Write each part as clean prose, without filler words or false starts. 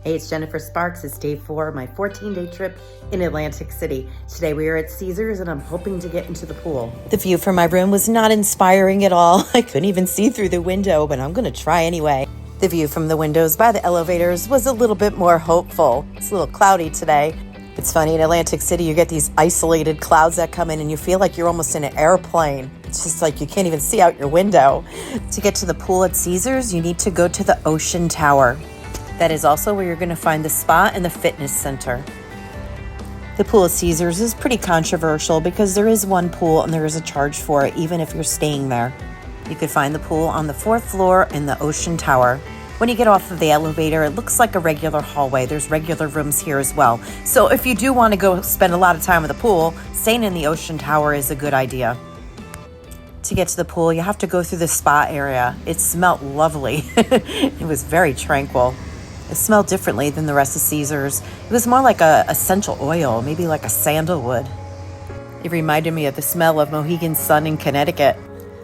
Hey, it's Jennifer Sparks. It's day 4 of my 14-day trip in Atlantic City. Today we are at Caesars and I'm hoping to get into the pool. The view from my room was not inspiring at all. I couldn't even see through the window, but I'm gonna try anyway. The view from the windows by the elevators was a little bit more hopeful. It's a little cloudy today. It's funny, in Atlantic City you get these isolated clouds that come in and you feel like you're almost in an airplane. It's just like you can't even see out your window. To get to the pool at Caesars, you need to go to the Ocean Tower. That is also where you're going to find the spa and the fitness center. The pool at Caesars is pretty controversial because there is one pool and there is a charge for it, even if you're staying there. You could find the pool on the 4th floor in the Ocean Tower. When you get off of the elevator, it looks like a regular hallway. There's regular rooms here as well. So if you do want to go spend a lot of time at the pool, staying in the Ocean Tower is a good idea. To get to the pool, you have to go through the spa area. It smelled lovely. It was very tranquil. It smelled differently than the rest of Caesars. It was more like a essential oil, maybe like a sandalwood. It reminded me of the smell of Mohegan Sun in Connecticut.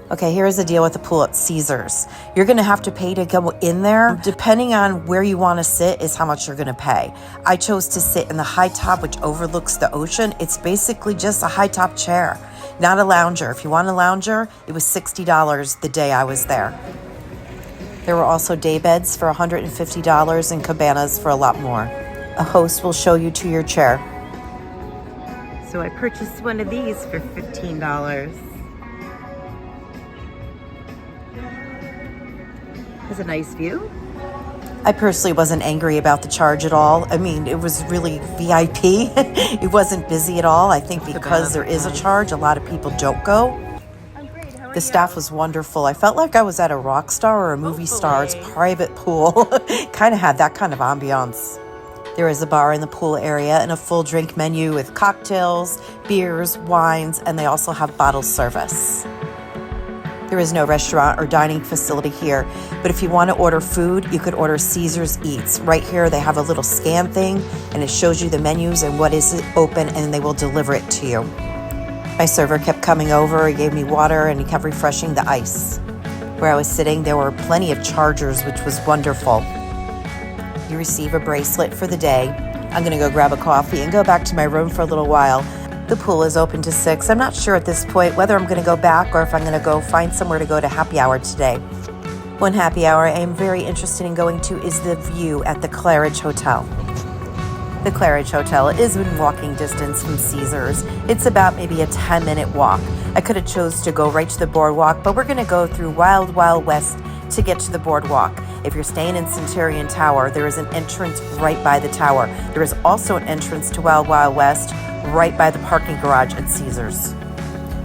Okay, here's the deal with the pool at Caesars. You're gonna have to pay to go in there. Depending on where you wanna sit is how much you're gonna pay. I chose to sit in the high top, which overlooks the ocean. It's basically just a high top chair, not a lounger. If you want a lounger, it was $60 the day I was there. There were also day beds for $150 and cabanas for a lot more. A host will show you to your chair. So I purchased one of these for $15. Has a nice view. I personally wasn't angry about the charge at all. I mean, it was really VIP. It wasn't busy at all. I think because there is a charge, a lot of people don't go. The staff was wonderful. I felt like I was at a rock star or a movie star's private pool. Kind of had that kind of ambiance. There is a bar in the pool area and a full drink menu with cocktails, beers, wines, and they also have bottle service. There is no restaurant or dining facility here, but if you want to order food, you could order Caesars Eats. Right here, they have a little scan thing, and it shows you the menus and what is open, and they will deliver it to you. My server kept coming over, he gave me water, and he kept refreshing the ice. Where I was sitting, there were plenty of chargers, which was wonderful. You receive a bracelet for the day. I'm gonna go grab a coffee and go back to my room for a little while. The pool is open to 6. I'm not sure at this point whether I'm gonna go back or if I'm gonna go find somewhere to go to happy hour today. One happy hour I am very interested in going to is the View at the Claridge Hotel. The Claridge Hotel is in walking distance from Caesars. It's about maybe a 10-minute walk. I could have chose to go right to the boardwalk, but we're gonna go through Wild Wild West to get to the boardwalk. If you're staying in Centurion Tower, there is an entrance right by the tower. There is also an entrance to Wild Wild West right by the parking garage at Caesars.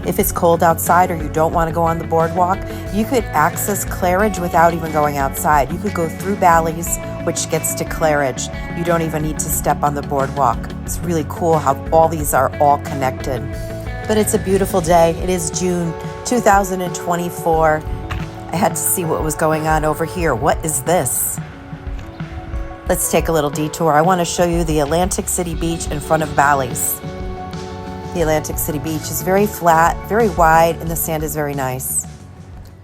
If it's cold outside or you don't want to go on the boardwalk, you could access Claridge without even going outside. You could go through Bally's, which gets to Claridge. You don't even need to step on the boardwalk. It's really cool how all these are all connected. But it's a beautiful day. It is June 2024. I had to see what was going on over here. What is this? Let's take a little detour. I want to show you the Atlantic City Beach in front of Bally's. The Atlantic City Beach is very flat, very wide, and the sand is very nice.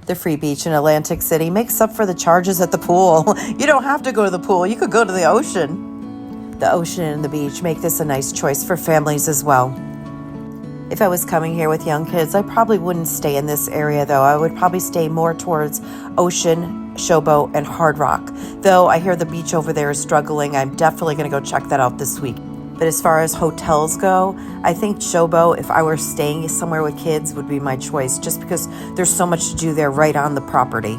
The free beach in Atlantic City makes up for the charges at the pool. You don't have to go to the pool. You could go to the ocean. The ocean and the beach make this a nice choice for families as well. If I was coming here with young kids, I probably wouldn't stay in this area, though. I would probably stay more towards Ocean, Showboat, and Hard Rock. Though I hear the beach over there is struggling, I'm definitely going to go check that out this week. But as far as hotels go, I think Showboat, if I were staying somewhere with kids, would be my choice, just because there's so much to do there right on the property.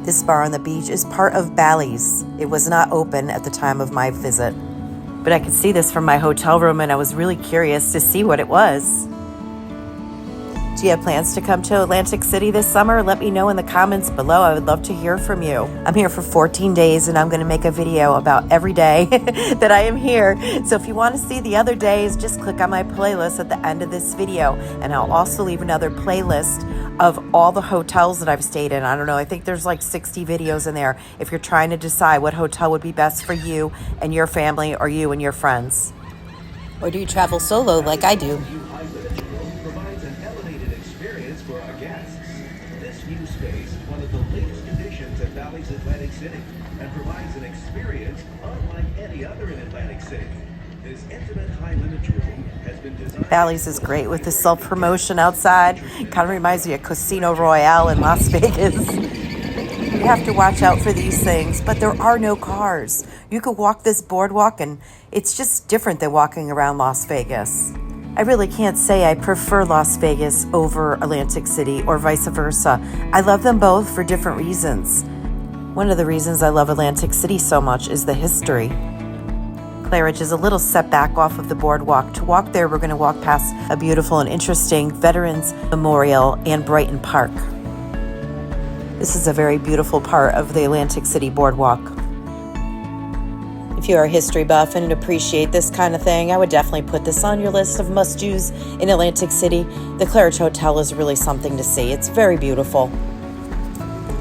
This bar on the beach is part of Bally's. It was not open at the time of my visit. But I could see this from my hotel room, and I was really curious to see what it was. Do you have plans to come to Atlantic City this summer? Let me know in the comments below. I would love to hear from you. I'm here for 14 days and I'm going to make a video about every day that I am here. So if you want to see the other days, just click on my playlist at the end of this video. And I'll also leave another playlist of all the hotels that I've stayed in. I don't know, I think there's like 60 videos in there if you're trying to decide what hotel would be best for you and your family or you and your friends. Or do you travel solo like I do? For our guests. This new space is one of the latest additions at Bally's Atlantic City and provides an experience unlike any other in Atlantic City. This intimate high-limit room has been designed... Bally's is great with the self-promotion outside. Kind of reminds me of Casino Royale in Las Vegas. You have to watch out for these things, but there are no cars. You could walk this boardwalk and it's just different than walking around Las Vegas. I really can't say I prefer Las Vegas over Atlantic City or vice versa. I love them both for different reasons. One of the reasons I love Atlantic City so much is the history. Claridge is a little setback off of the boardwalk. To walk there, we're going to walk past a beautiful and interesting Veterans Memorial and Brighton Park. This is a very beautiful part of the Atlantic City boardwalk. If you are a history buff and appreciate this kind of thing, I would definitely put this on your list of must-dos in Atlantic City. The Claridge Hotel is really something to see. It's very beautiful.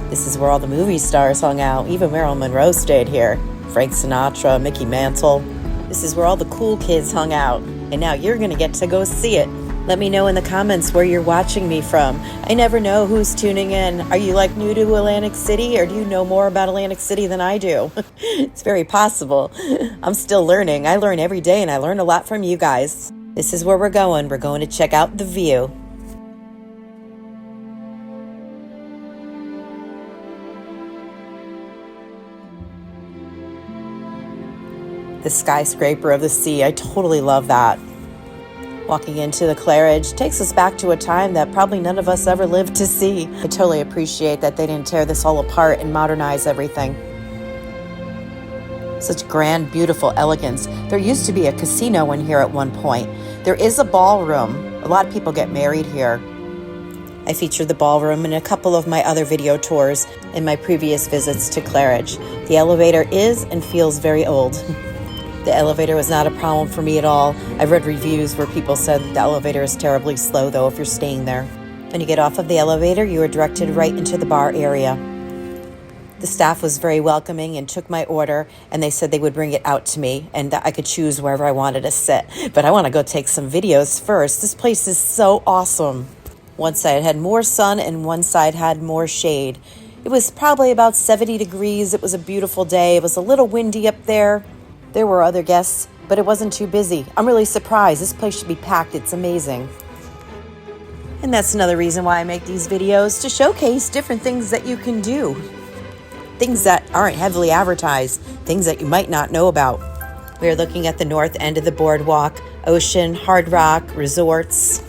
This is where all the movie stars hung out. Even Marilyn Monroe stayed here. Frank Sinatra, Mickey Mantle. This is where all the cool kids hung out. And now you're going to get to go see it. Let me know in the comments where you're watching me from. I never know who's tuning in. Are you like new to Atlantic City, or do you know more about Atlantic City than I do? It's very possible. I'm still learning. I learn every day and I learn a lot from you guys. This is where we're going. We're going to check out the view. The skyscraper of the sea. I totally love that. Walking into the Claridge takes us back to a time that probably none of us ever lived to see. I totally appreciate that they didn't tear this all apart and modernize everything. Such grand, beautiful elegance. There used to be a casino in here at one point. There is a ballroom. A lot of people get married here. I featured the ballroom in a couple of my other video tours in my previous visits to Claridge. The elevator is and feels very old. The elevator was not a problem for me at all. I've read reviews where people said that the elevator is terribly slow, though, if you're staying there. When you get off of the elevator, you are directed right into the bar area. The staff was very welcoming and took my order, and they said they would bring it out to me and that I could choose wherever I wanted to sit. But I want to go take some videos first. This place is so awesome. One side had more sun and one side had more shade. It was probably about 70 degrees. It was a beautiful day. It was a little windy up there. There were other guests, but it wasn't too busy. I'm really surprised. This place should be packed. It's amazing. And that's another reason why I make these videos, to showcase different things that you can do. Things that aren't heavily advertised, things that you might not know about. We're looking at the north end of the boardwalk, ocean, hard rock, resorts.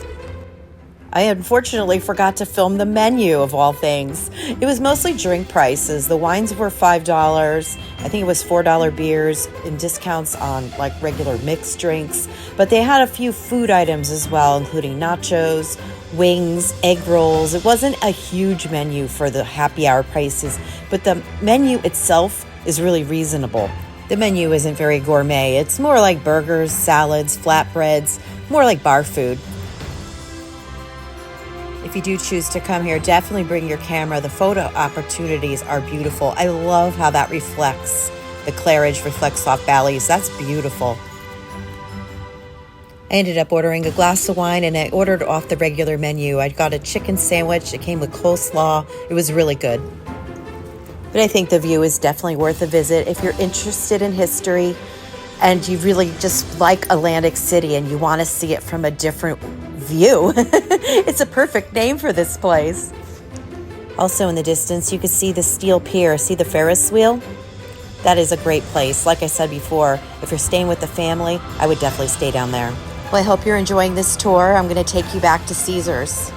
I unfortunately forgot to film the menu of all things. It was mostly drink prices. The wines were $5. I think it was $4 beers and discounts on like regular mixed drinks. But they had a few food items as well, including nachos, wings, egg rolls. It wasn't a huge menu for the happy hour prices, but the menu itself is really reasonable. The menu isn't very gourmet. It's more like burgers, salads, flatbreads, more like bar food. If you do choose to come here, definitely bring your camera. The photo opportunities are beautiful. I love how that reflects. The Claridge reflects off Bally's. That's beautiful. I ended up ordering a glass of wine and I ordered off the regular menu. I got a chicken sandwich. It came with coleslaw. It was really good. But I think the view is definitely worth a visit if you're interested in history and you really just like Atlantic City and you want to see it from a different view. It's a perfect name for this place. Also in the distance, you can see the steel pier. See the Ferris wheel? That is a great place. Like I said before, if you're staying with the family, I would definitely stay down there. Well, I hope you're enjoying this tour. I'm going to take you back to Caesars.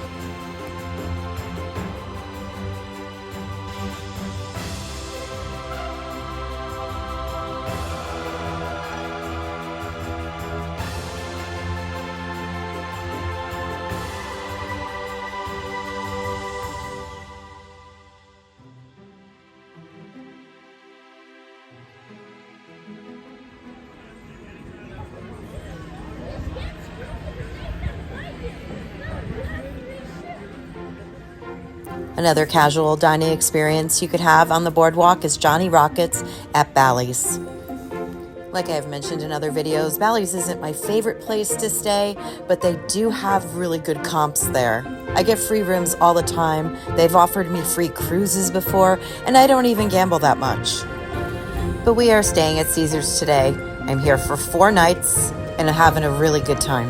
Another casual dining experience you could have on the boardwalk is Johnny Rockets at Bally's. Like I have mentioned in other videos, Bally's isn't my favorite place to stay, but they do have really good comps there. I get free rooms all the time. They've offered me free cruises before, and I don't even gamble that much. But we are staying at Caesars today. I'm here for 4 nights and having a really good time.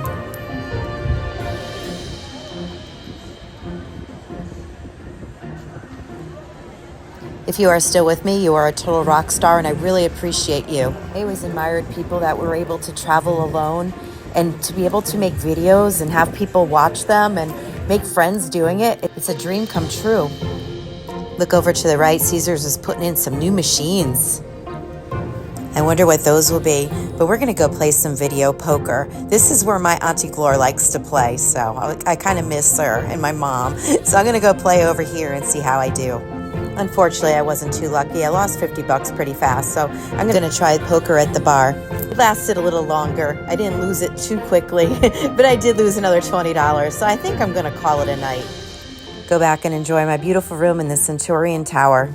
If you are still with me, you are a total rock star, and I really appreciate you. I always admired people that were able to travel alone and to be able to make videos and have people watch them and make friends doing it. It's a dream come true. Look over to the right, Caesars is putting in some new machines. I wonder what those will be, but we're gonna go play some video poker. This is where my Auntie Glor likes to play, so I kind of miss her and my mom. So I'm gonna go play over here and see how I do. Unfortunately, I wasn't too lucky. I lost 50 bucks pretty fast, so I'm gonna try poker at the bar. It lasted a little longer. I didn't lose it too quickly, but I did lose another $20, so I think I'm gonna call it a night. Go back and enjoy my beautiful room in the Centurion Tower.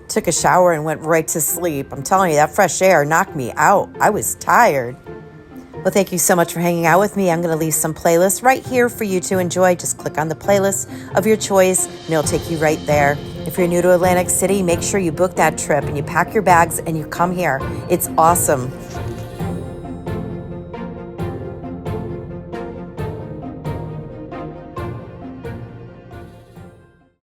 Took a shower and went right to sleep. I'm telling you, that fresh air knocked me out. I was tired. Well, thank you so much for hanging out with me. I'm going to leave some playlists right here for you to enjoy. Just click on the playlist of your choice, and it'll take you right there. If you're new to Atlantic City, make sure you book that trip and you pack your bags and you come here. It's awesome.